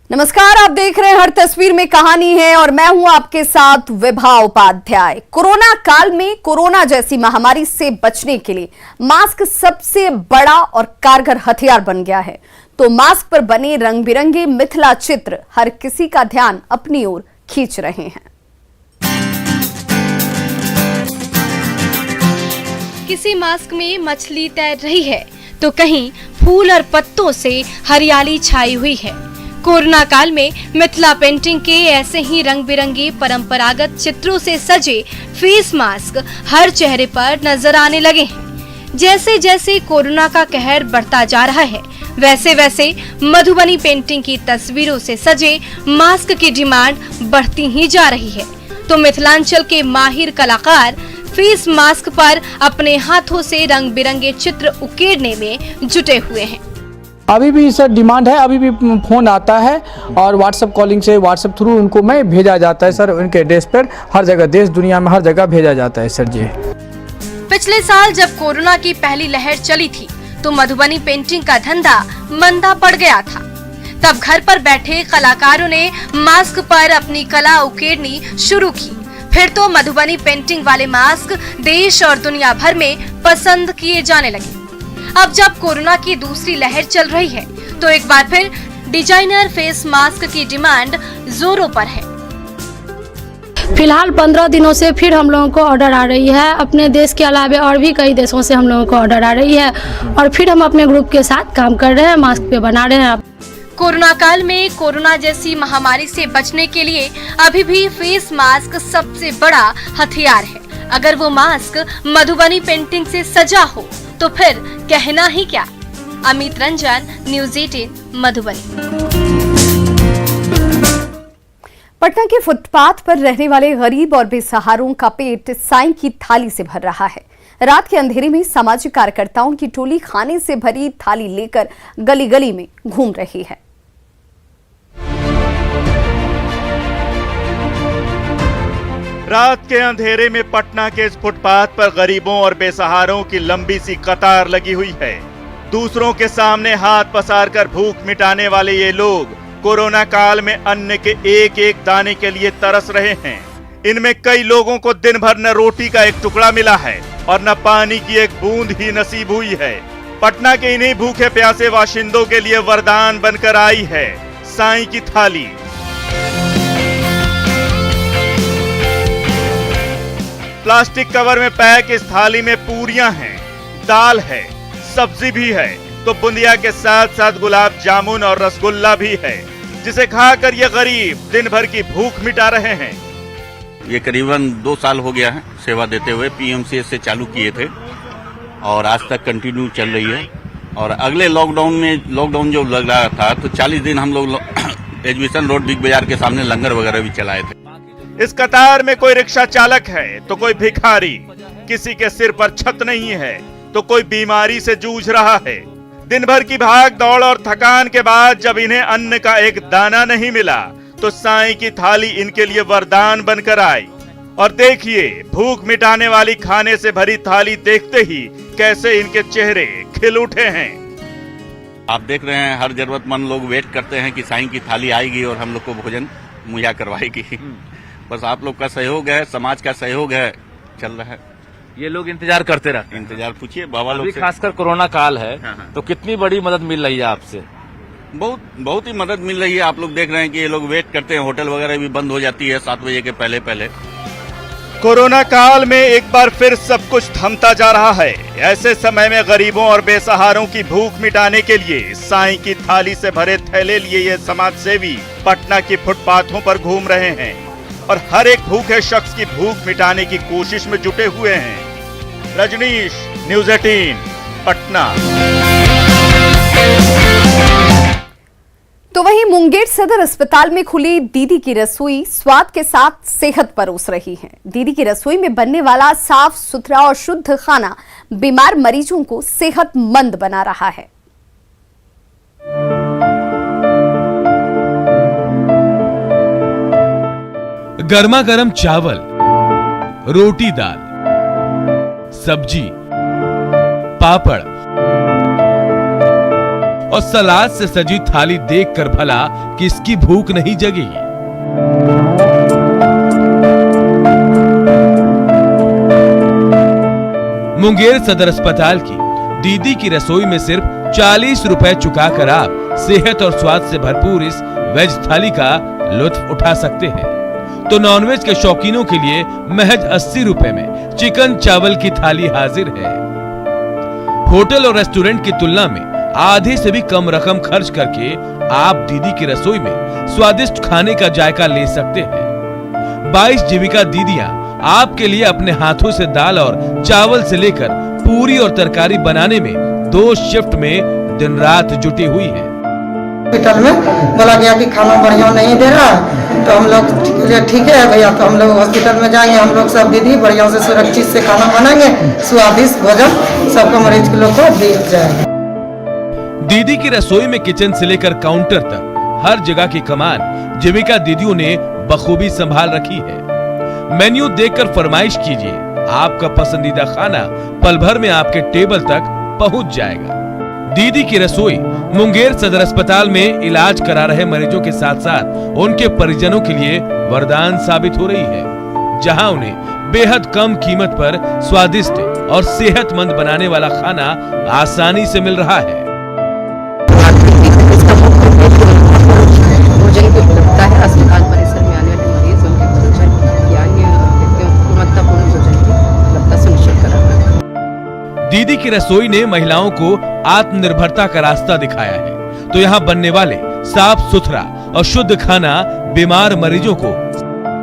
नमस्कार, आप देख रहे हैं हर तस्वीर में कहानी है और मैं हूं आपके साथ विभा उपाध्याय। कोरोना काल में कोरोना जैसी महामारी से बचने के लिए मास्क सबसे बड़ा और कारगर हथियार बन गया है। तो मास्क पर बने रंग बिरंगे मिथिला चित्र हर किसी का ध्यान अपनी ओर खींच रहे हैं। किसी मास्क में मछली तैर रही है तो कहीं फूल और पत्तों से हरियाली छाई हुई है। कोरोना काल में मिथिला पेंटिंग के ऐसे ही रंग बिरंगे परंपरागत चित्रों से सजे फेस मास्क हर चेहरे पर नजर आने लगे हैं। जैसे जैसे कोरोना का कहर बढ़ता जा रहा है, वैसे वैसे मधुबनी पेंटिंग की तस्वीरों से सजे मास्क की डिमांड बढ़ती ही जा रही है। तो मिथिलांचल के माहिर कलाकार फेस मास्क पर अपने हाथों से रंग बिरंगे चित्र उकेरने में जुटे हुए हैं। अभी भी सर डिमांड है, अभी भी फ़ोन आता है और व्हाट्सएप कॉलिंग से व्हाट्सएप थ्रू उनको में भेजा जाता है सर। उनके एड्रेस पर हर जगह, देश दुनिया में हर जगह भेजा जाता है सर जी। पिछले साल जब कोरोना की पहली लहर चली थी तो मधुबनी पेंटिंग का धंधा मंदा पड़ गया था। तब घर पर बैठे कलाकारों ने मास्क पर अपनी कला उकेरनी शुरू की। फिर तो मधुबनी पेंटिंग वाले मास्क देश और दुनिया भर में पसंद किए जाने लगे। अब जब कोरोना की दूसरी लहर चल रही है तो एक बार फिर डिजाइनर फेस मास्क की डिमांड जोरों पर है। फिलहाल 15 दिनों से फिर हम लोगों को ऑर्डर आ रही है। अपने देश के अलावा और भी कई देशों से हम लोगों को ऑर्डर आ रही है और फिर हम अपने ग्रुप के साथ काम कर रहे हैं, मास्क पे बना रहे हैं। कोरोना काल में कोरोना जैसी महामारी से बचने के लिए अभी भी फेस मास्क सबसे बड़ा हथियार है। अगर वो मास्क मधुबनी पेंटिंग से सजा हो तो फिर कहना ही क्या। अमित रंजन, न्यूज़ 18 मधुबनी। पटना के फुटपाथ पर रहने वाले गरीब और बेसहारों का पेट साईं की थाली से भर रहा है। रात के अंधेरे में सामाजिक कार्यकर्ताओं की टोली खाने से भरी थाली लेकर गली गली में घूम रही है। रात के अंधेरे में पटना के इस फुटपाथ पर गरीबों और बेसहारों की लंबी सी कतार लगी हुई है। दूसरों के सामने हाथ पसार कर भूख मिटाने वाले ये लोग कोरोना काल में अन्न के एक एक दाने के लिए तरस रहे हैं। इनमें कई लोगों को दिन भर न रोटी का एक टुकड़ा मिला है और न पानी की एक बूंद ही नसीब हुई है। पटना के इन्हीं भूखे प्यासे बाशिंदों के लिए वरदान बनकर आई है साईं की थाली। प्लास्टिक कवर में पैक इस थाली में पूरियां हैं, दाल है, सब्जी भी है, तो बुंदिया के साथ साथ गुलाब जामुन और रसगुल्ला भी है, जिसे खाकर ये गरीब दिन भर की भूख मिटा रहे हैं। ये करीबन 2 साल हो गया है सेवा देते हुए। पीएमसीएच से चालू किए थे और आज तक कंटिन्यू चल रही है। और अगले लॉकडाउन जो लग रहा था तो 40 दिन हम लोग एजुकेशन रोड बिग बाजार के सामने लंगर वगैरह भी चलाए थे। इस कतार में कोई रिक्शा चालक है तो कोई भिखारी, किसी के सिर पर छत नहीं है तो कोई बीमारी से जूझ रहा है। दिन भर की भाग दौड़ और थकान के बाद जब इन्हें अन्न का एक दाना नहीं मिला तो साईं की थाली इनके लिए वरदान बनकर आई। और देखिए, भूख मिटाने वाली खाने से भरी थाली देखते ही कैसे इनके चेहरे खिल उठे हैं। आप देख रहे हैं हर जरूरतमंद लोग वेट करते हैं कि साईं की थाली आएगी और हम लोग को भोजन मुहैया करवाएगी। बस आप लोग का सहयोग है, समाज का सहयोग है, चल रहा है। ये लोग इंतजार करते रहते हैं। इंतजार पूछिए बाबा लोग से। खासकर कोरोना काल है। हाँ। तो कितनी बड़ी मदद मिल रही है आपसे? बहुत ही मदद मिल रही है। आप लोग देख रहे हैं कि ये लोग वेट करते हैं, होटल वगैरह भी बंद हो जाती है 7 बजे के पहले। कोरोना काल में एक बार फिर सब कुछ थमता जा रहा है। ऐसे समय में गरीबों और बेसहारों की भूख मिटाने के लिए साईं की थाली से भरे थैले लिए ये समाज सेवी पटना की फुटपाथों पर घूम रहे हैं और हर एक भूखे शख्स की भूख मिटाने की कोशिश में जुटे हुए हैं। रजनीश, न्यूज़ 18 पटना। तो वहीं मुंगेर सदर अस्पताल में खुली दीदी की रसोई स्वाद के साथ सेहत परोस रही है। दीदी की रसोई में बनने वाला साफ सुथरा और शुद्ध खाना बीमार मरीजों को सेहतमंद बना रहा है। गर्मा गर्म चावल, रोटी दाल, सब्जी, पापड़, और सलाद से सजी थाली देखकर भला किसकी भूख नहीं जगेगी। मुंगेर सदर अस्पताल की दीदी की रसोई में सिर्फ 40 रुपए चुकाकर आप सेहत और स्वाद से भरपूर इस वेज थाली का लुत्फ उठा सकते हैं। तो नॉनवेज के शौकीनों के लिए महज 80 रुपए में चिकन चावल की थाली हाजिर है। होटल और रेस्टोरेंट की तुलना में आधे से भी कम रकम खर्च करके आप दीदी की रसोई में स्वादिष्ट खाने का जायका ले सकते हैं। 22 जीविका दीदियां आपके लिए अपने हाथों से दाल और चावल से लेकर पूरी और तरकारी बनाने में 2 शिफ्ट में दिन रात जुटी हुई है। हॉस्पिटल में बोला गया कि खाना बढ़िया नहीं दे रहा है, तो हम लोग ठीक है भैया, तो हम लोग हॉस्पिटल में जाएंगे, हम लोग सब दीदी बढ़िया से सुरक्षित से खाना बनाएंगे, स्वादिष्ट भोजन सबको मरीज के लोग को दिया जाएगा। दीदी की रसोई में किचन से लेकर काउंटर तक हर जगह की कमान जीविका दीदियों ने बखूबी संभाल रखी है। मेन्यू देखकर फरमाइश कीजिए, आपका पसंदीदा खाना पल भर में आपके टेबल तक पहुंच जाएगा। दीदी की रसोई मुंगेर सदर अस्पताल में इलाज करा रहे मरीजों के साथ साथ उनके परिजनों के लिए वरदान साबित हो रही है, जहां उन्हें बेहद कम कीमत पर स्वादिष्ट और सेहतमंद बनाने वाला खाना आसानी से मिल रहा है। भोजन की उपलब्धता है अस्पताल परिसर में आने वाले मरीज उनके भोजन या अन्य गुणवत्तापूर्ण भोजन की उपलब्धता सुनिश्चित कराना है। दीदी की रसोई ने महिलाओं को आत्मनिर्भरता का रास्ता दिखाया है, तो यहाँ बनने वाले साफ सुथरा और शुद्ध खाना बीमार मरीजों को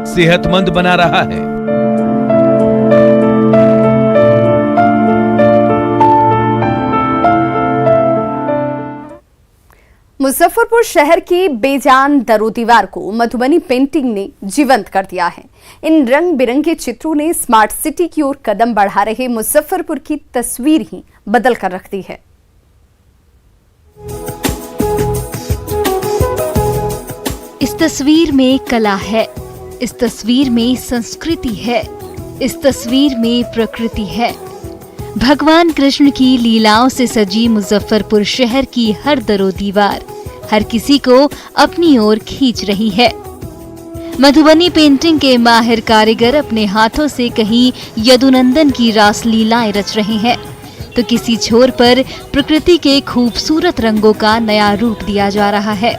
सेहतमंद बना रहा है। मुजफ्फरपुर शहर की बेजान दरोदीवार को मधुबनी पेंटिंग ने जीवंत कर दिया है। इन रंग बिरंगे चित्रों ने स्मार्ट सिटी की ओर कदम बढ़ा रहे मुजफ्फरपुर की तस्वीर ही बदल कर रख दी है। इस तस्वीर में कला है, इस तस्वीर में संस्कृति है, इस तस्वीर में प्रकृति है। भगवान कृष्ण की लीलाओं से सजी मुजफ्फरपुर शहर की हर दरोदीवार हर किसी को अपनी ओर खींच रही है। मधुबनी पेंटिंग के माहिर कारीगर अपने हाथों से कहीं यदुनंदन की रास लीलाएं रच रहे हैं, तो किसी छोर पर प्रकृति के खूबसूरत रंगों का नया रूप दिया जा रहा है।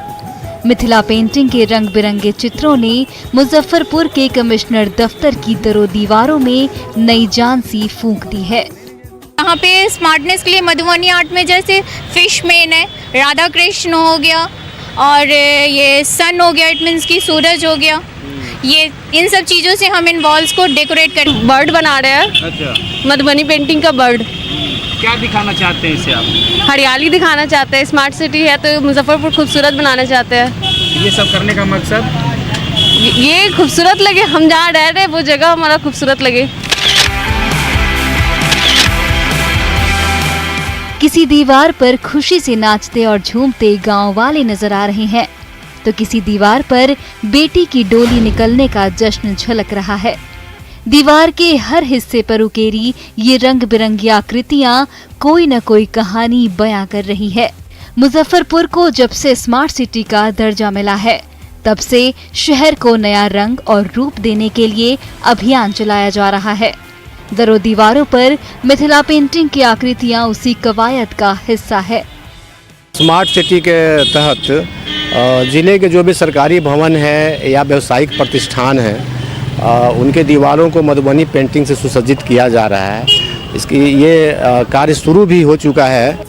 मिथिला पेंटिंग के रंग बिरंगे चित्रों ने मुजफ्फरपुर के कमिश्नर दफ्तर की दरोदीवारों में नई जान सी फूंक दी है। यहाँ पे स्मार्टनेस के लिए मधुबनी आर्ट में जैसे फिशमैन है, राधा कृष्ण हो गया और ये सन हो गया, इट मीन्स की सूरज हो गया, ये इन सब चीज़ों से हम इन वॉल्स को डेकोरेट कर बर्ड बना रहे हैं। अच्छा, मधुबनी पेंटिंग का बर्ड। क्या दिखाना चाहते हैं इससे आप? हरियाली दिखाना चाहते हैं, स्मार्ट सिटी है तो मुजफ्फरपुर खूबसूरत बनाना चाहते हैं। ये सब करने का मकसद ये खूबसूरत लगे, हम जहाँ रह रहे हैं वो जगह हमारा खूबसूरत लगे। किसी दीवार पर खुशी से नाचते और झूमते गांव वाले नजर आ रहे हैं, तो किसी दीवार पर बेटी की डोली निकलने का जश्न झलक रहा है। दीवार के हर हिस्से पर उकेरी ये रंग बिरंगी आकृतियां कोई न कोई कहानी बयां कर रही है। मुजफ्फरपुर को जब से स्मार्ट सिटी का दर्जा मिला है, तब से शहर को नया रंग और रूप देने के लिए अभियान चलाया जा रहा है। दरों दीवारों पर मिथिला पेंटिंग की आकृतियां उसी कवायद का हिस्सा है। स्मार्ट सिटी के तहत जिले के जो भी सरकारी भवन है या व्यावसायिक प्रतिष्ठान है, उनके दीवारों को मधुबनी पेंटिंग से सुसज्जित किया जा रहा है। इसकी ये कार्य शुरू भी हो चुका है।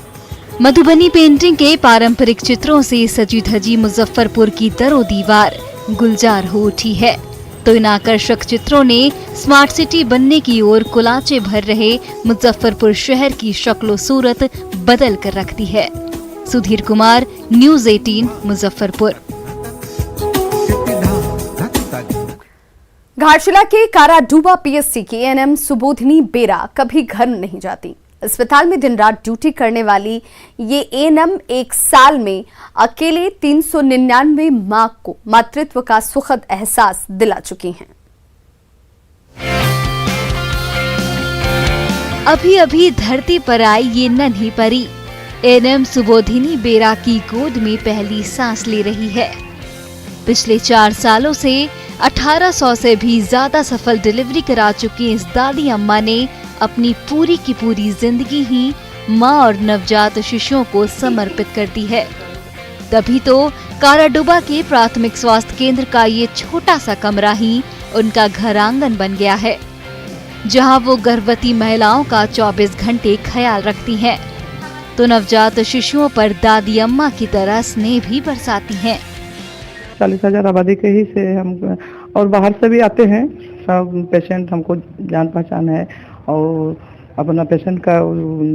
मधुबनी पेंटिंग के पारंपरिक चित्रों से सजी धजी मुजफ्फरपुर की दरों दीवार गुलजार हो उठी है, तो इन आकर्षक चित्रों ने स्मार्ट सिटी बनने की ओर कुलाचे भर रहे मुजफ्फरपुर शहर की शक्लो सूरत बदल कर रख दी है। सुधीर कुमार, न्यूज़ 18, मुजफ्फरपुर। घाटशिला के काराडूबा पीएससी की एएनएम सुबोधिनी बेरा कभी घर नहीं जाती। अस्पताल में दिन रात ड्यूटी करने वाली ये एएनएम एक साल में अकेले 399 मां को मातृत्व का सुखद एहसास दिला चुकी हैं। अभी अभी धरती पर आई ये नन्ही परी एएनएम सुबोधिनी बेरा की गोद में पहली सांस ले रही है। पिछले 4 सालों से 1800 से भी ज्यादा सफल डिलीवरी करा चुकी इस दादी अम्मा ने अपनी पूरी की पूरी जिंदगी ही मां और नवजात शिशुओं को समर्पित कर दी है। तभी तो काराडुबा के प्राथमिक स्वास्थ्य केंद्र का ये छोटा सा कमरा ही उनका घर आंगन बन गया है, जहां वो गर्भवती महिलाओं का 24 घंटे ख्याल रखती हैं, तो नवजात शिशुओं पर दादी अम्मा की तरह स्नेह भी बरसाती हैं। 40,000 आबादी के ही से हम, और बाहर से भी आते हैं सब पेशेंट, हमको जान पहचान है और अपना पेशेंट का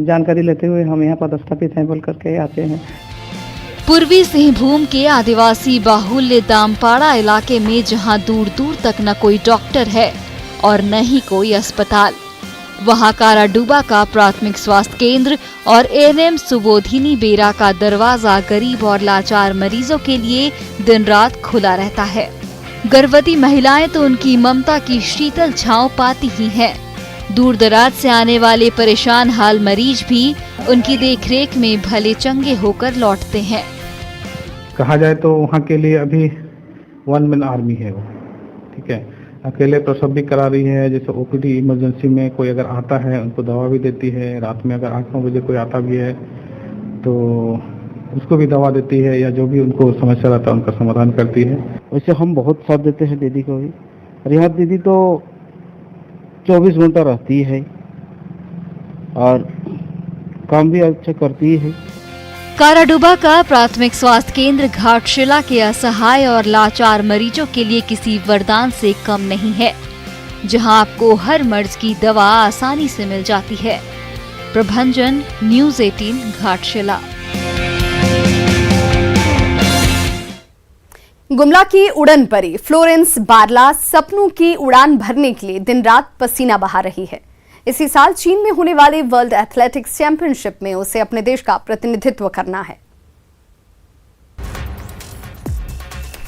जानकारी लेते हुए हम यहाँ पर स्थापित हैं बोल करके आते हैं। पूर्वी सिंहभूम के आदिवासी बाहुल्य दामपाड़ा इलाके में जहां दूर दूर तक न कोई डॉक्टर है और न ही कोई अस्पताल, वहां काराडुबा का प्राथमिक स्वास्थ्य केंद्र और एएनएम सुबोधिनी बेरा का दरवाजा गरीब और लाचार मरीजों के लिए दिन रात खुला रहता है। गर्भवती महिलाएं तो उनकी ममता की शीतल छांव पाती ही हैं। दूर दराज से आने वाले परेशान हाल मरीज भी उनकी देखरेख में भले चंगे होकर लौटते हैं। कहा जाए तो वहाँ के लिए अभी 1 मैन आर्मी है वो, ठीक है। अकेले प्रसव भी करा रही है, जैसे ओपीडी इमरजेंसी में कोई अगर आता है उनको दवा भी देती है, रात में अगर 8-9 बजे कोई आता भी है तो उसको भी दवा देती है, या जो भी उनको समस्या रहता है उनका समाधान करती है। वैसे हम बहुत साथ देते हैं दीदी को भी, और यहाँ दीदी तो 24 घंटा रहती है और काम भी अच्छा करती है। काराडुबा का प्राथमिक स्वास्थ्य केंद्र घाटशिला के असहाय और लाचार मरीजों के लिए किसी वरदान से कम नहीं है, जहां आपको हर मर्ज की दवा आसानी से मिल जाती है। प्रभंजन, न्यूज़ 18 घाटशिला। गुमला की उड़न परी फ्लोरेंस बारला सपनों की उड़ान भरने के लिए दिन रात पसीना बहा रही है। इसी साल चीन में होने वाले वर्ल्ड एथलेटिक्स चैंपियनशिप में उसे अपने देश का प्रतिनिधित्व करना है।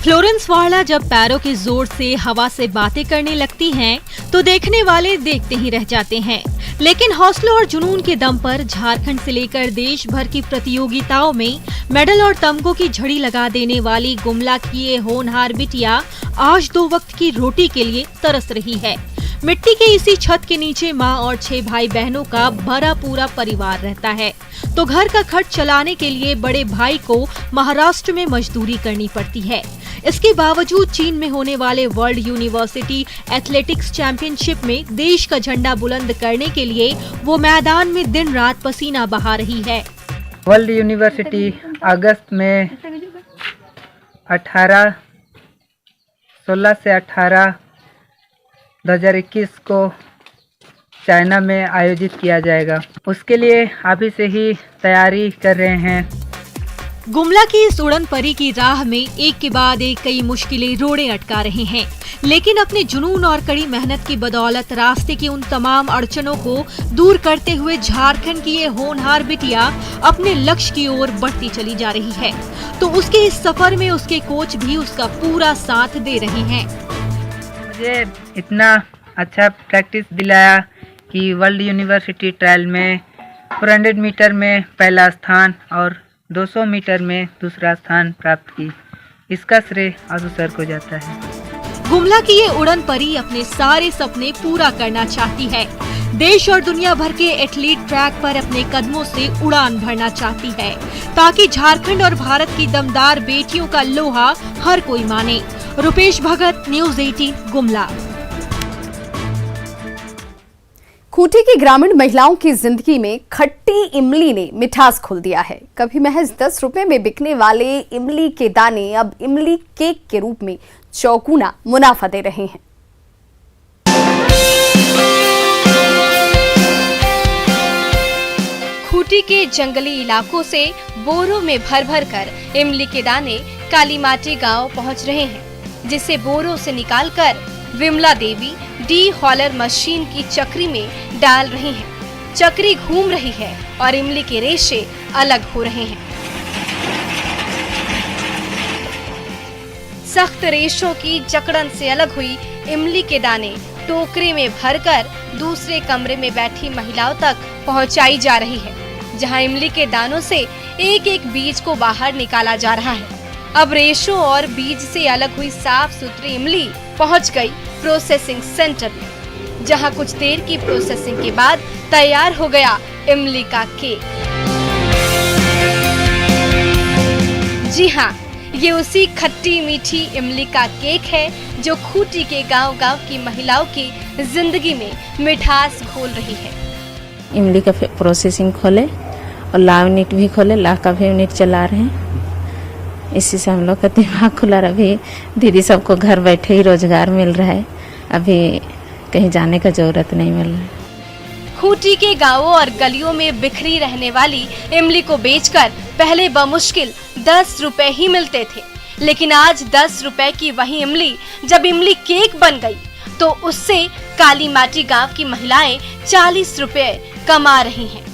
फ्लोरेंस बारला जब पैरों के जोर से हवा से बातें करने लगती हैं, तो देखने वाले देखते ही रह जाते हैं। लेकिन हौसलों और जुनून के दम पर झारखंड से लेकर देश भर की प्रतियोगिताओं में मेडल और तमगों की झड़ी लगा देने वाली गुमला की ये होनहार बिटिया आज 2 वक्त की रोटी के लिए तरस रही है। मिट्टी के इसी छत के नीचे माँ और 6 भाई बहनों का भरा पूरा परिवार रहता है, तो घर का खर्च चलाने के लिए बड़े भाई को महाराष्ट्र में मजदूरी करनी पड़ती है। इसके बावजूद चीन में होने वाले वर्ल्ड यूनिवर्सिटी एथलेटिक्स चैंपियनशिप में देश का झंडा बुलंद करने के लिए वो मैदान में दिन रात पसीना बहा रही है। वर्ल्ड यूनिवर्सिटी अगस्त में 16 से 18 2021 को चाइना में आयोजित किया जाएगा। उसके लिए अभी से ही तैयारी कर रहे हैं। गुमला की इस उड़न परी की राह में एक के बाद एक कई मुश्किलें रोड़े अटका रहे हैं, लेकिन अपने जुनून और कड़ी मेहनत की बदौलत रास्ते की उन तमाम अड़चनों को दूर करते हुए झारखंड की ये होनहार बिटिया अपने लक्ष्य की ओर बढ़ती चली जा रही है। तो उसके इस सफर में उसके कोच भी उसका पूरा साथ दे रहे हैं। मुझे इतना अच्छा प्रैक्टिस दिलाया कि वर्ल्ड यूनिवर्सिटी ट्रायल में 400 मीटर में पहला स्थान और 200 मीटर में दूसरा स्थान प्राप्त की। इसका श्रेय आशु सर को जाता है। गुमला की ये उड़न परी अपने सारे सपने पूरा करना चाहती है। देश और दुनिया भर के एथलीट ट्रैक पर अपने कदमों से उड़ान भरना चाहती है, ताकि झारखंड और भारत की दमदार बेटियों का लोहा हर कोई माने। रुपेश भगत, न्यूज़ 18 गुमला। खूंटी की ग्रामीण महिलाओं की जिंदगी में खट्टी इमली ने मिठास खोल दिया है। कभी महज 10 रुपए में बिकने वाले इमली के दाने अब इमली केक के रूप में चौगुना मुनाफा दे रहे हैं। खूंटी के जंगली इलाकों से बोरों में भर भर कर इमली के दाने कालीमाटी गांव पहुंच रहे हैं, जिसे बोरों से निकालकर विमला देवी डी हॉलर मशीन की चक्री में डाल रही हैं। चक्री घूम रही है और इमली के रेशे अलग हो रहे हैं। सख्त रेशों की जकड़न से अलग हुई इमली के दाने टोकरे में भरकर दूसरे कमरे में बैठी महिलाओं तक पहुंचाई जा रही है। जहां इमली के दानों से एक एक बीज को बाहर निकाला जा रहा है। अब रेशों और बीज से अलग हुई साफ सुथरी इमली पहुंच गई प्रोसेसिंग सेंटर में, जहां कुछ देर की प्रोसेसिंग के बाद तैयार हो गया इमली का केक। जी हाँ, ये उसी खट्टी मीठी इमली का केक है जो खूंटी के गांव-गांव की महिलाओं की जिंदगी में मिठास घोल रही है। इमली का प्रोसेसिंग खोले और लाव यूनिट भी खोले, लाव का भी यूनिट चला रहे हैं। इसी से हम लोग का दिमाग खुला रहा। अभी दीदी सबको घर बैठे ही रोजगार मिल रहा है, अभी कहीं जाने का जरूरत नहीं मिल रहा है। खूंटी के गांवों और गलियों में बिखरी रहने वाली इमली को बेचकर पहले बमुश्किल 10 रुपए ही मिलते थे, लेकिन आज 10 रुपए की वही इमली जब इमली केक बन गई तो उससे काली माटी गांव की महिलाएं 40 रुपए कमा रही हैं।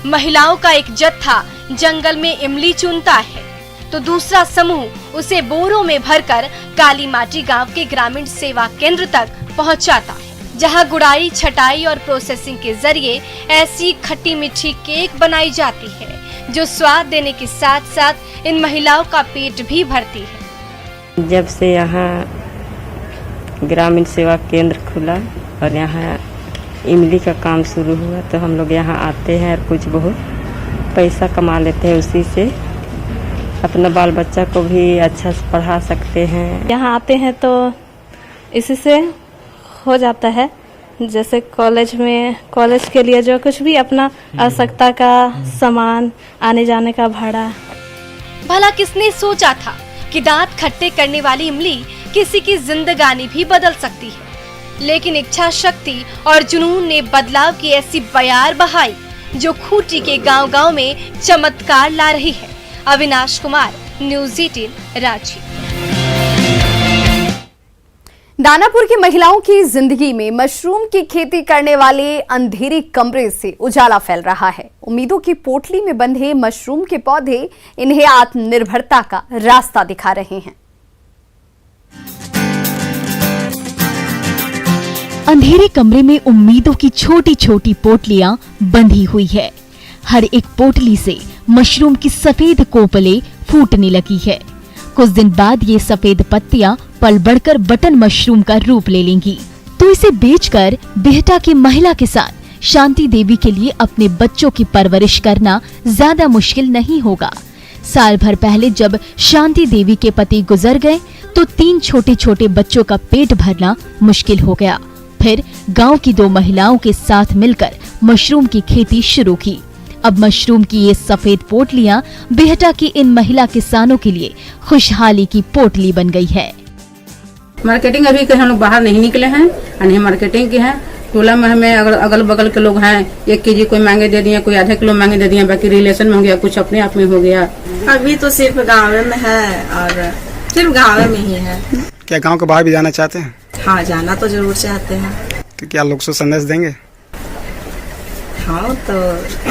महिलाओं का एक जत्था जंगल में इमली चुनता है तो दूसरा समूह उसे बोरों में भरकर काली माटी गांव के ग्रामीण सेवा केंद्र तक पहुंचाता है, जहां गुड़ाई, छटाई और प्रोसेसिंग के जरिए ऐसी खट्टी मीठी केक बनाई जाती है जो स्वाद देने के साथ साथ इन महिलाओं का पेट भी भरती है। जब से यहाँ ग्रामीण सेवा केंद्र खुला और यहाँ इमली का काम शुरू हुआ तो हम लोग यहाँ आते हैं और कुछ बहुत पैसा कमा लेते हैं, उसी से अपना बाल बच्चा को भी अच्छा से पढ़ा सकते हैं। यहाँ आते हैं तो इसी से हो जाता है, जैसे कॉलेज के लिए जो कुछ भी अपना आवश्यकता का सामान, आने जाने का भाड़ा। भला किसने सोचा था कि दांत खट्टे करने वाली इमली किसी की जिंदगानी भी बदल सकती है, लेकिन इच्छा शक्ति और जुनून ने बदलाव की ऐसी बयार बहाई जो खूंटी के गांव-गांव में चमत्कार ला रही है। अविनाश कुमार, न्यूज़ 18 रांची। दानापुर की महिलाओं की जिंदगी में मशरूम की खेती करने वाले अंधेरे कमरे से उजाला फैल रहा है। उम्मीदों की पोटली में बंधे मशरूम के पौधे इन्हें आत्मनिर्भरता का रास्ता दिखा रहे हैं। अंधेरे कमरे में उम्मीदों की छोटी छोटी पोटलियां बंधी हुई है। हर एक पोटली से मशरूम की सफेद कोपलें फूटने लगी है। कुछ दिन बाद ये सफेद पत्तियां पल बढ़कर बटन मशरूम का रूप ले लेंगी, तो इसे बेचकर बिहटा की महिला किसान शांति देवी के लिए अपने बच्चों की परवरिश करना ज्यादा मुश्किल नहीं होगा। साल भर पहले जब शांति देवी के पति गुजर गए तो 3 छोटे छोटे बच्चों का पेट भरना मुश्किल हो गया। फिर गांव की 2 महिलाओं के साथ मिलकर मशरूम की खेती शुरू की। अब मशरूम की ये सफेद पोटलियां बिहटा की इन महिला किसानों के लिए खुशहाली की पोटली बन गई है। मार्केटिंग अभी कहीं हम लोग बाहर नहीं निकले हैं, नहीं मार्केटिंग की है। टोला में हमें अगल बगल के लोग हैं, 1 केजी कोई मांगे दे दिए, कोई आधे किलो मांगे दे दिए, बाकी रिलेशन में हो गया, कुछ अपने आप में हो गया। अभी तो सिर्फ गाँव में है और सिर्फ गाँव में ही है। क्या गांव के बाहर भी जाना चाहते हैं? हाँ, जाना तो जरूर चाहते हैं। तो क्या लोग से संदेश देंगे? हाँ, तो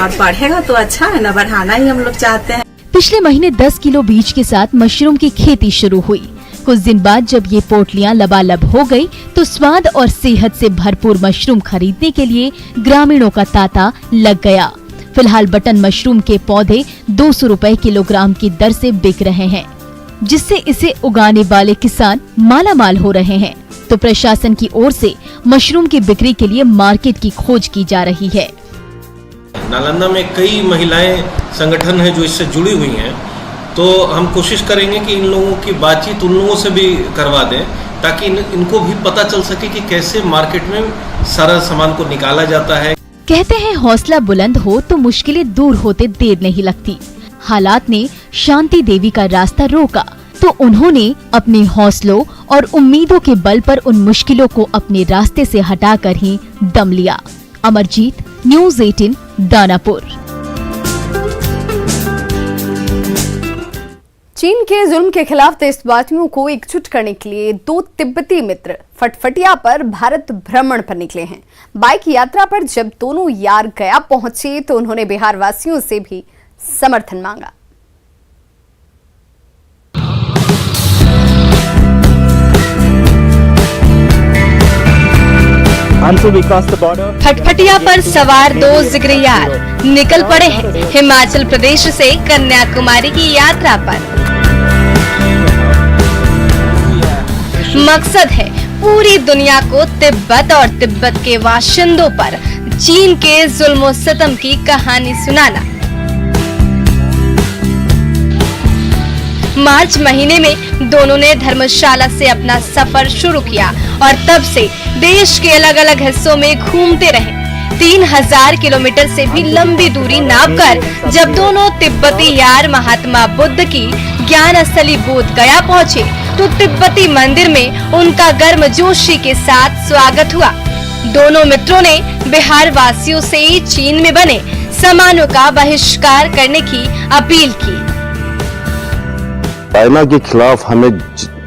और बढ़ेगा तो अच्छा है ना, बढ़ाना ही हम लोग चाहते हैं। पिछले महीने 10 किलो बीज के साथ मशरूम की खेती शुरू हुई। कुछ दिन बाद जब ये पोटलियां लबालब हो गई तो स्वाद और सेहत से भरपूर मशरूम खरीदने के लिए ग्रामीणों का तांता लग गया। फिलहाल बटन मशरूम के पौधे 200 रुपए किलोग्राम की दर से बिक रहे हैं, जिससे इसे उगाने वाले किसान मालामाल हो रहे हैं। तो प्रशासन की ओर से मशरूम की बिक्री के लिए मार्केट की खोज की जा रही है। नालंदा में कई महिलाएं संगठन है जो इससे जुड़ी हुई हैं, तो हम कोशिश करेंगे कि इन लोगों की बातचीत उन लोगों से भी करवा दें ताकि इनको भी पता चल सके कि कैसे मार्केट में सारा सामान को निकाला जाता है। कहते हैं हौसला बुलंद हो तो मुश्किलें दूर होते देर नहीं लगती। हालात ने शांति देवी का रास्ता रोका तो उन्होंने अपने हौसलों और उम्मीदों के बल पर उन मुश्किलों को अपने रास्ते से हटाकर ही दम लिया। अमरजीत, न्यूज़ 18 दानापुर। चीन के जुल्म के खिलाफ देशवासियों को एकजुट करने के लिए 2 तिब्बती मित्र फटफटिया पर भारत भ्रमण पर निकले हैं। बाइक यात्रा पर जब दोनों यार गया पहुंचे तो उन्होंने बिहार वासियों से भी समर्थन मांगा। Until we cross the border. फटफटिया पर सवार 2 जिगरी यार निकल पड़े हैं हिमाचल प्रदेश से कन्याकुमारी की यात्रा पर। मकसद है पूरी दुनिया को तिब्बत और तिब्बत के बाशिंदों पर चीन के जुल्म सितम की कहानी सुनाना। मार्च महीने में दोनों ने धर्मशाला से अपना सफर शुरू किया और तब से देश के अलग अलग हिस्सों में घूमते रहे। 3000 किलोमीटर से भी लंबी दूरी नापकर जब दोनों तिब्बती यार महात्मा बुद्ध की ज्ञान स्थली बोध गया पहुँचे तो तिब्बती मंदिर में उनका गर्मजोशी के साथ स्वागत हुआ। दोनों मित्रों ने बिहार वासियों से चीन में बने सामानों का बहिष्कार करने की अपील की। चाइना के खिलाफ हमें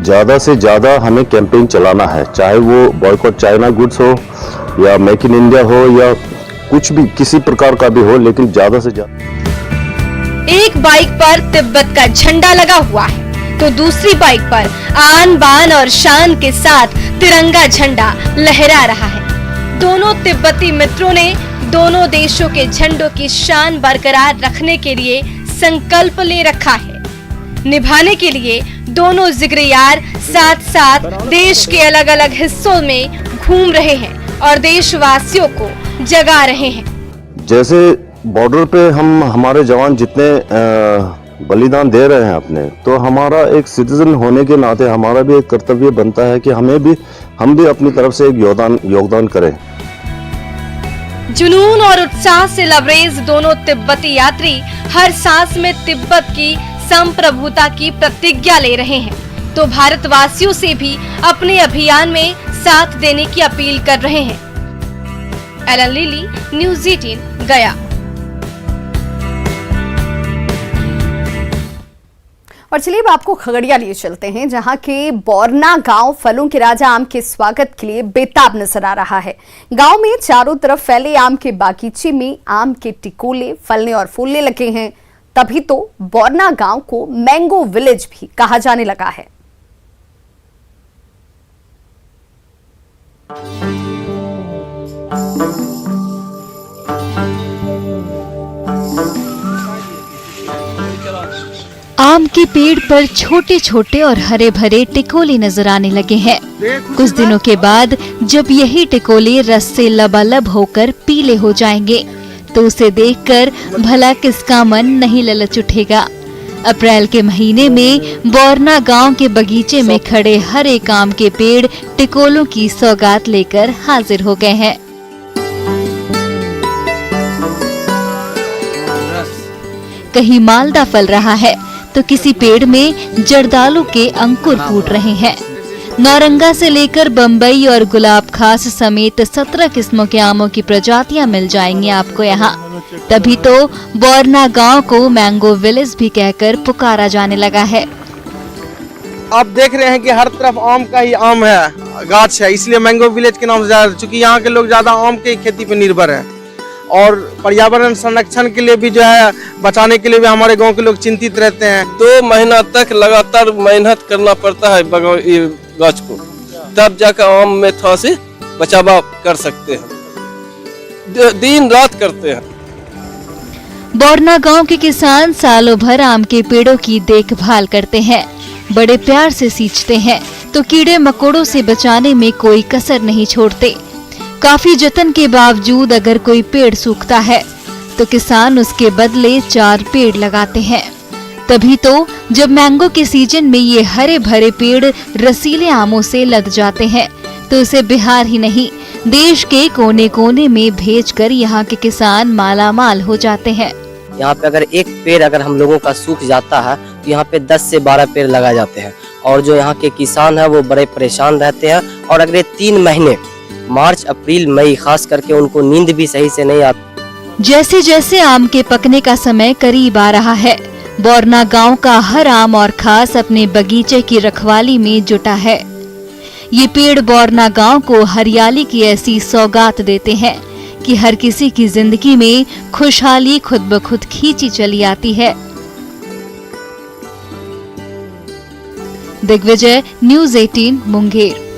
ज्यादा से ज्यादा हमें कैंपेन चलाना है, चाहे वो बॉयकॉट चाइना गुड्स हो या मेक इन इंडिया हो या कुछ भी किसी प्रकार का भी हो, लेकिन ज्यादा से ज्यादा। एक बाइक पर तिब्बत का झंडा लगा हुआ है तो दूसरी बाइक पर आन बान और शान के साथ तिरंगा झंडा लहरा रहा है। दोनों तिब्बती मित्रों ने दोनों देशों के झंडों की शान बरकरार रखने के लिए संकल्प ले रखा है। निभाने के लिए दोनों जिगरी यार साथ साथ देश के अलग अलग हिस्सों में घूम रहे हैं और देशवासियों को जगा रहे हैं। जैसे बॉर्डर पे हमारे जवान जितने बलिदान दे रहे हैं अपने, तो हमारा एक सिटीजन होने के नाते हमारा भी एक कर्तव्य बनता है कि हम भी अपनी तरफ से एक योगदान करें। जुनून और उत्साह से लबरेज दोनों तिब्बती यात्री हर सांस में तिब्बत की संप्रभुता की प्रतिज्ञा ले रहे हैं तो भारतवासियों से भी अपने अभियान में साथ देने की अपील कर रहे हैं। एलन लिली, न्यूज़ 18 गया। और चलिए अब आपको खगड़िया लिए चलते हैं, जहां के बोरना गांव फलों के राजा आम के स्वागत के लिए बेताब नजर आ रहा है। गांव में चारों तरफ फैले आम के बागीचे में आम के टिकोले फलने और फूलने लगे हैं। तभी तो बोरना गांव को मैंगो विलेज भी कहा जाने लगा है। आम के पेड़ पर छोटे छोटे और हरे भरे टिकोले नजर आने लगे हैं। कुछ दिनों के बाद जब यही टिकोले रस से लबालब होकर पीले हो जाएंगे तो उसे देखकर भला किसका मन नहीं ललच उठेगा। अप्रैल के महीने में बोरना गांव के बगीचे में खड़े हर एक आम के पेड़ टिकोलों की सौगात लेकर हाजिर हो गए हैं। कहीं मालदा फल रहा है तो किसी पेड़ में जर्दालू के अंकुर फूट रहे हैं। नौरंगा से लेकर बम्बई और गुलाब खास समेत 17 किस्मों के आमों की प्रजातियां मिल जाएंगी आपको यहाँ। तभी तो बोरना गांव को मैंगो विलेज भी कहकर पुकारा जाने लगा है। आप देख रहे हैं कि हर तरफ आम का ही आम है, गाछ है, इसलिए मैंगो विलेज के नाम से ज्यादा, चूँकि यहाँ के लोग ज्यादा आम की खेती पे निर्भर है और पर्यावरण संरक्षण के लिए भी जो है बचाने के लिए भी हमारे गांव के लोग चिंतित रहते हैं। 2 महीना तक लगातार मेहनत करना पड़ता है गाछ को, तब जाकर आम में थोड़ा से बचाव कर सकते हैं। दिन रात करते हैं। बोरना गांव के किसान सालों भर आम के पेड़ों की देखभाल करते हैं, बड़े प्यार से सींचते हैं तो कीड़े मकोड़ों से बचाने में कोई कसर नहीं छोड़ते। काफी जतन के बावजूद अगर कोई पेड़ सूखता है तो किसान उसके बदले 4 पेड़ लगाते हैं। तभी तो जब मैंगो के सीजन में ये हरे भरे पेड़ रसीले आमों से लद जाते हैं तो उसे बिहार ही नहीं देश के कोने कोने में भेजकर यहाँ के किसान माला माल हो जाते हैं। यहाँ पे अगर एक पेड़ अगर हम लोगों का सूख जाता है तो यहाँ पे 10 से 12 पेड़ लगाए जाते हैं और जो यहाँ के किसान है वो बड़े परेशान रहते हैं। और अगले 3 महीने मार्च अप्रैल मई खास करके उनको नींद भी सही से नहीं आती। जैसे जैसे आम के पकने का समय करीब आ रहा है, बोरना गांव का हर आम और खास अपने बगीचे की रखवाली में जुटा है। ये पेड़ बोरना गांव को हरियाली की ऐसी सौगात देते हैं कि हर किसी की जिंदगी में खुशहाली खुद ब खुद खींची चली आती है। दिग्विजय, न्यूज़ 18 मुंगेर।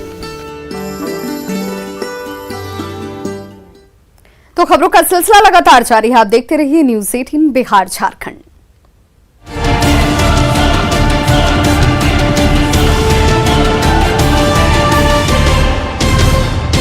तो खबरों का सिलसिला लगातार जारी है। आप देखते रहिए न्यूज़ 18 बिहार झारखंड।